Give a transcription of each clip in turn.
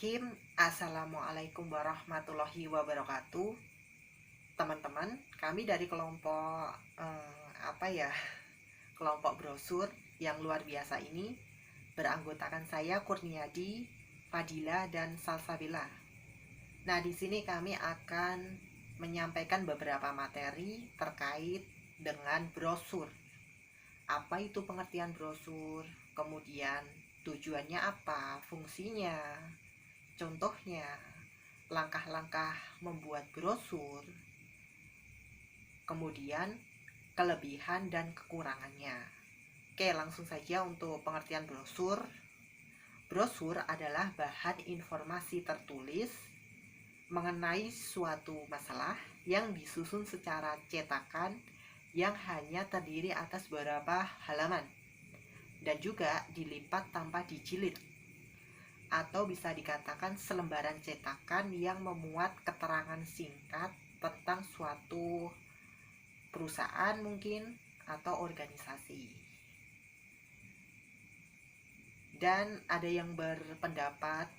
Bismillahirrahmanirrahim. Assalamualaikum warahmatullahi wabarakatuh. Teman-teman, kami dari kelompok kelompok brosur yang luar biasa ini beranggotakan saya Kurniadi, Fadila dan Salsabila. Nah, di sini kami akan menyampaikan beberapa materi terkait dengan brosur. Apa itu pengertian brosur? Kemudian tujuannya apa? Fungsinya? Contohnya, langkah-langkah membuat brosur, kemudian kelebihan dan kekurangannya. Oke, langsung saja untuk pengertian brosur. Brosur adalah bahan informasi tertulis mengenai suatu masalah yang disusun secara cetakan yang hanya terdiri atas beberapa halaman dan juga dilipat tanpa dijilid, atau bisa dikatakan selembaran cetakan yang memuat keterangan singkat tentang suatu perusahaan mungkin atau organisasi. Dan ada yang berpendapat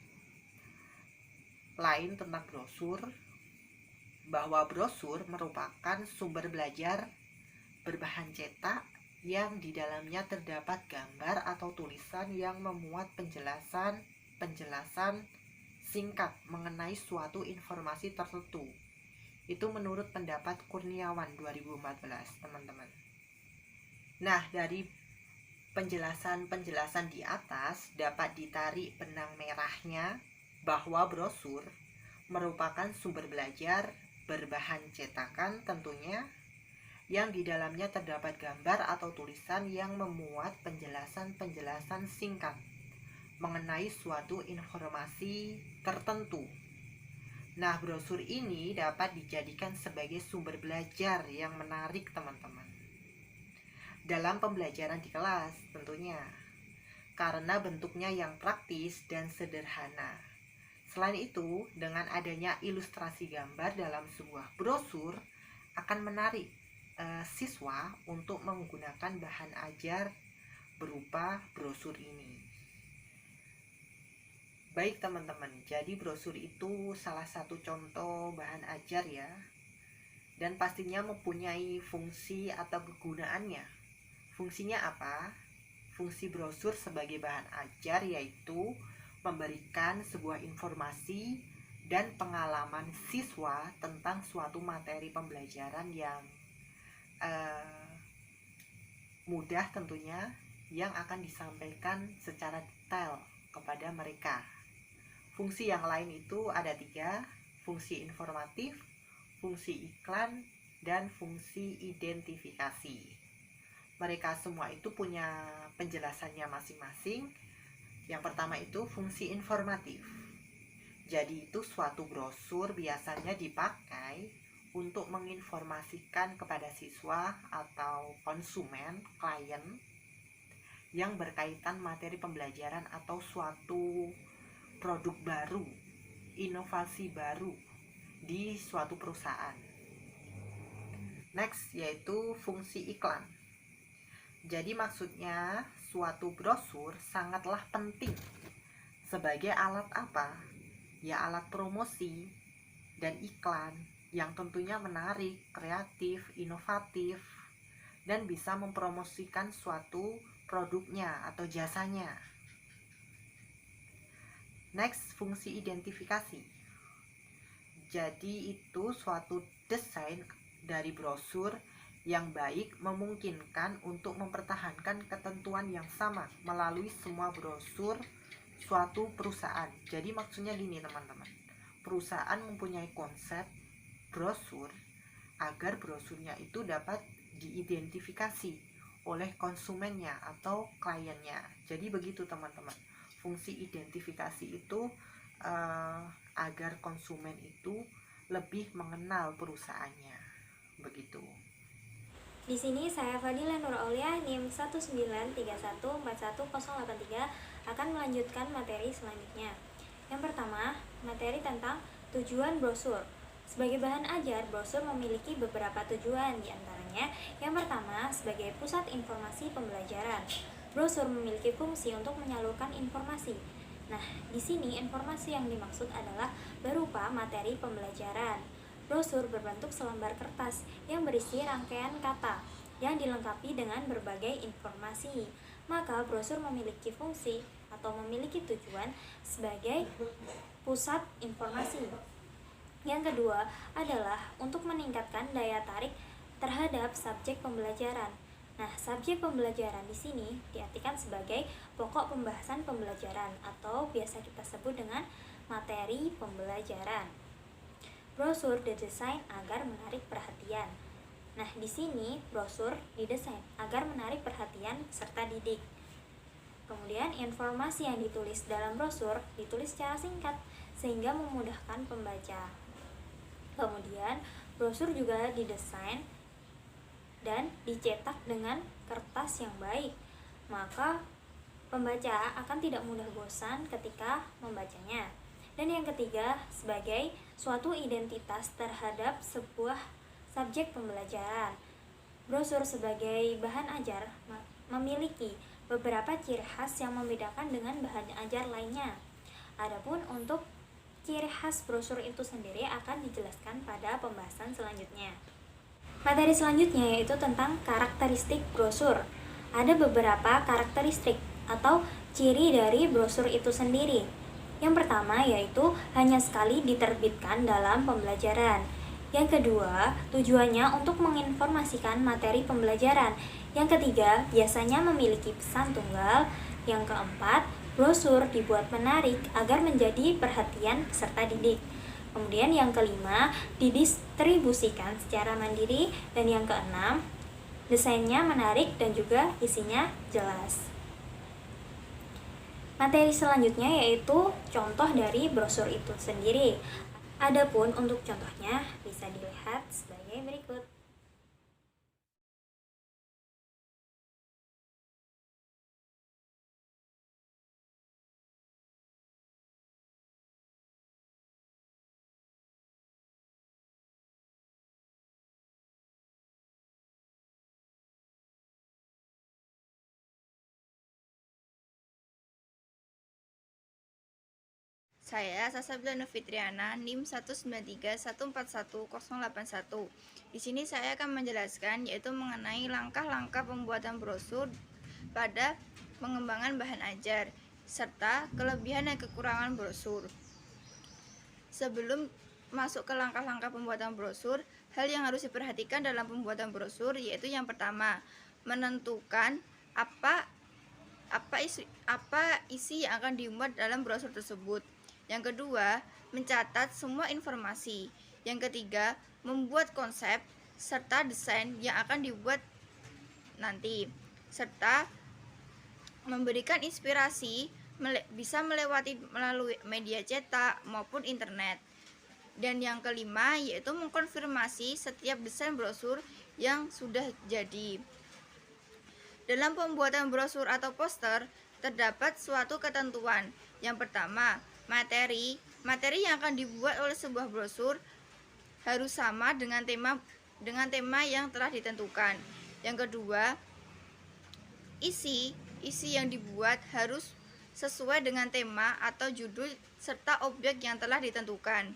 lain tentang brosur, bahwa brosur merupakan sumber belajar berbahan cetak yang di dalamnya terdapat gambar atau tulisan yang memuat penjelasan singkat mengenai suatu informasi tertentu. Itu menurut pendapat Kurniawan 2014, teman-teman. Nah, dari penjelasan di atas dapat ditarik benang merahnya bahwa brosur merupakan sumber belajar berbahan cetakan tentunya, yang di dalamnya terdapat gambar atau tulisan yang memuat penjelasan singkat mengenai suatu informasi tertentu. Nah, brosur ini dapat dijadikan sebagai sumber belajar yang menarik, teman-teman, dalam pembelajaran di kelas tentunya, karena bentuknya yang praktis dan sederhana. Selain itu, dengan adanya ilustrasi gambar dalam sebuah brosur akan menarik siswa untuk menggunakan bahan ajar berupa brosur ini. Baik teman-teman, jadi brosur itu salah satu contoh bahan ajar ya, dan pastinya mempunyai fungsi atau kegunaannya. Fungsinya apa? Fungsi brosur sebagai bahan ajar yaitu memberikan sebuah informasi dan pengalaman siswa tentang suatu materi pembelajaran yang mudah tentunya, yang akan disampaikan secara detail kepada mereka. Fungsi yang lain itu ada 3, fungsi informatif, fungsi iklan, dan fungsi identifikasi. Mereka semua itu punya penjelasannya masing-masing. Yang pertama itu fungsi informatif. Jadi itu suatu brosur biasanya dipakai untuk menginformasikan kepada siswa atau konsumen, klien, yang berkaitan materi pembelajaran atau suatu produk baru, inovasi baru di suatu perusahaan. Next, yaitu fungsi iklan. Jadi maksudnya suatu brosur sangatlah penting sebagai alat apa? Ya, alat promosi dan iklan yang tentunya menarik, kreatif, inovatif, dan bisa mempromosikan suatu produknya atau jasanya. Next, fungsi identifikasi. Jadi itu suatu desain dari brosur yang baik memungkinkan untuk mempertahankan ketentuan yang sama melalui semua brosur suatu perusahaan. Jadi maksudnya gini teman-teman, perusahaan mempunyai konsep brosur agar brosurnya itu dapat diidentifikasi oleh konsumennya atau kliennya. Jadi begitu teman-teman, fungsi identifikasi itu agar konsumen itu lebih mengenal perusahaannya. Begitu. Di sini saya Fadila Nur Aulia NIM 193141083 akan melanjutkan materi selanjutnya. Yang pertama, materi tentang tujuan brosur. Sebagai bahan ajar, brosur memiliki beberapa tujuan, diantaranya yang pertama, sebagai pusat informasi pembelajaran. Brosur memiliki fungsi untuk menyalurkan informasi. Nah, di sini informasi yang dimaksud adalah berupa materi pembelajaran. Brosur berbentuk selembar kertas yang berisi rangkaian kata yang dilengkapi dengan berbagai informasi. Maka brosur memiliki fungsi atau memiliki tujuan sebagai pusat informasi. Yang kedua adalah untuk meningkatkan daya tarik terhadap subjek pembelajaran. Nah, subjek pembelajaran di sini diartikan sebagai pokok pembahasan pembelajaran atau biasa kita sebut dengan materi pembelajaran. Brosur didesain agar menarik perhatian. Nah, di sini brosur didesain agar menarik perhatian peserta didik. Kemudian, informasi yang ditulis dalam brosur ditulis secara singkat sehingga memudahkan pembaca. Kemudian, brosur juga didesain dan dicetak dengan kertas yang baik, maka pembaca akan tidak mudah bosan ketika membacanya. Dan yang ketiga, sebagai suatu identitas terhadap sebuah subjek pembelajaran. Brosur sebagai bahan ajar memiliki beberapa ciri khas yang membedakan dengan bahan ajar lainnya. Adapun untuk ciri khas brosur itu sendiri akan dijelaskan pada pembahasan selanjutnya. Materi selanjutnya yaitu tentang karakteristik brosur. Ada beberapa karakteristik atau ciri dari brosur itu sendiri. Yang pertama yaitu hanya sekali diterbitkan dalam pembelajaran. Yang kedua, tujuannya untuk menginformasikan materi pembelajaran. Yang ketiga, biasanya memiliki pesan tunggal. Yang keempat, brosur dibuat menarik agar menjadi perhatian peserta didik. Kemudian yang kelima, didistribusikan secara mandiri. Dan yang keenam, desainnya menarik dan juga isinya jelas. Materi selanjutnya yaitu contoh dari brosur itu sendiri. Adapun untuk contohnya bisa dilihat sebagai berikut. Saya Sasabila Fitriana, NIM 193141081. Di sini saya akan menjelaskan yaitu mengenai langkah-langkah pembuatan brosur pada pengembangan bahan ajar serta kelebihan dan kekurangan brosur. Sebelum masuk ke langkah-langkah pembuatan brosur, hal yang harus diperhatikan dalam pembuatan brosur yaitu yang pertama, menentukan apa isi yang akan dimuat dalam brosur tersebut. Yang kedua, mencatat semua informasi. Yang ketiga, membuat konsep serta desain yang akan dibuat nanti, serta memberikan inspirasi bisa melalui media cetak maupun internet. Dan yang kelima yaitu mengkonfirmasi setiap desain brosur yang sudah jadi. Dalam pembuatan brosur atau poster terdapat suatu ketentuan. Yang pertama, materi yang akan dibuat oleh sebuah brosur harus sama dengan tema yang telah ditentukan. Yang kedua, isi yang dibuat harus sesuai dengan tema atau judul serta objek yang telah ditentukan.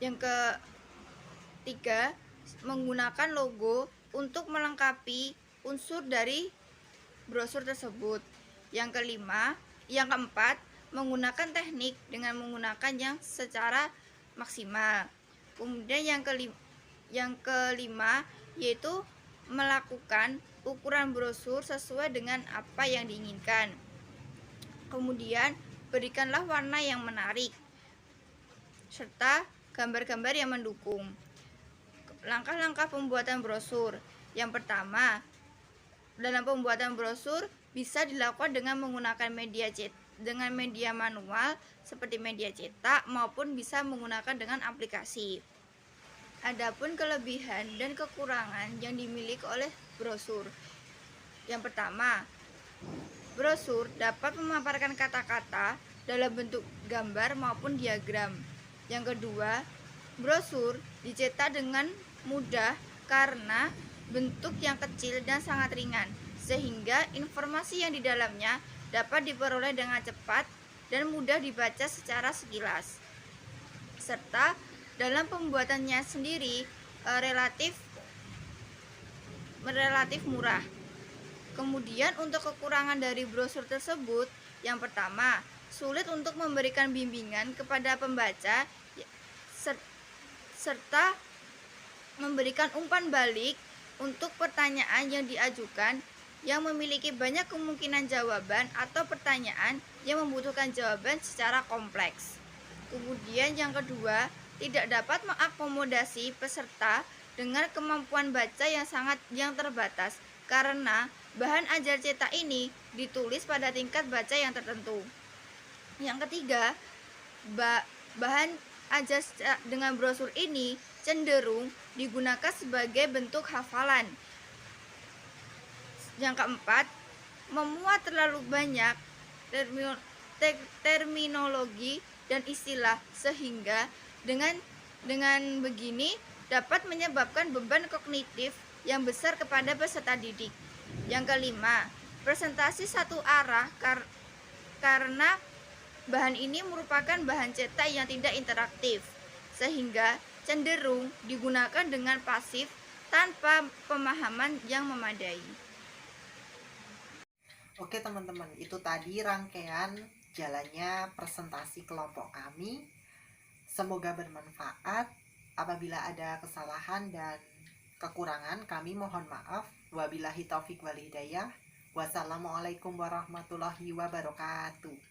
Yang ketiga, menggunakan logo untuk melengkapi unsur dari brosur tersebut. Yang keempat, menggunakan teknik dengan menggunakan yang secara maksimal. Kemudian yang kelima yaitu melakukan ukuran brosur sesuai dengan apa yang diinginkan. Kemudian berikanlah warna yang menarik serta gambar-gambar yang mendukung. Langkah-langkah pembuatan brosur. Yang pertama, dalam pembuatan brosur bisa dilakukan dengan menggunakan media manual seperti media cetak maupun bisa menggunakan dengan aplikasi. Adapun kelebihan dan kekurangan yang dimiliki oleh brosur. Yang pertama, brosur dapat memaparkan kata-kata dalam bentuk gambar maupun diagram. Yang kedua, brosur dicetak dengan mudah karena bentuk yang kecil dan sangat ringan, sehingga informasi yang di dalamnya dapat diperoleh dengan cepat dan mudah dibaca secara sekilas. Serta dalam pembuatannya sendiri relatif murah. Kemudian untuk kekurangan dari brosur tersebut, yang pertama, sulit untuk memberikan bimbingan kepada pembaca serta memberikan umpan balik untuk pertanyaan yang diajukan yang memiliki banyak kemungkinan jawaban atau pertanyaan yang membutuhkan jawaban secara kompleks. Kemudian yang kedua, tidak dapat mengakomodasi peserta dengan kemampuan baca yang terbatas karena bahan ajar cetak ini ditulis pada tingkat baca yang tertentu. Yang ketiga, bahan ajar dengan brosur ini cenderung digunakan sebagai bentuk hafalan. Yang keempat, memuat terlalu banyak terminologi dan istilah sehingga dengan begini dapat menyebabkan beban kognitif yang besar kepada peserta didik. Yang kelima, presentasi satu arah karena bahan ini merupakan bahan cetak yang tidak interaktif sehingga cenderung digunakan dengan pasif tanpa pemahaman yang memadai. Oke teman-teman, itu tadi rangkaian jalannya presentasi kelompok kami. Semoga bermanfaat. Apabila ada kesalahan dan kekurangan, kami mohon maaf. Wabillahi taufik wal hidayah. Wassalamualaikum warahmatullahi wabarakatuh.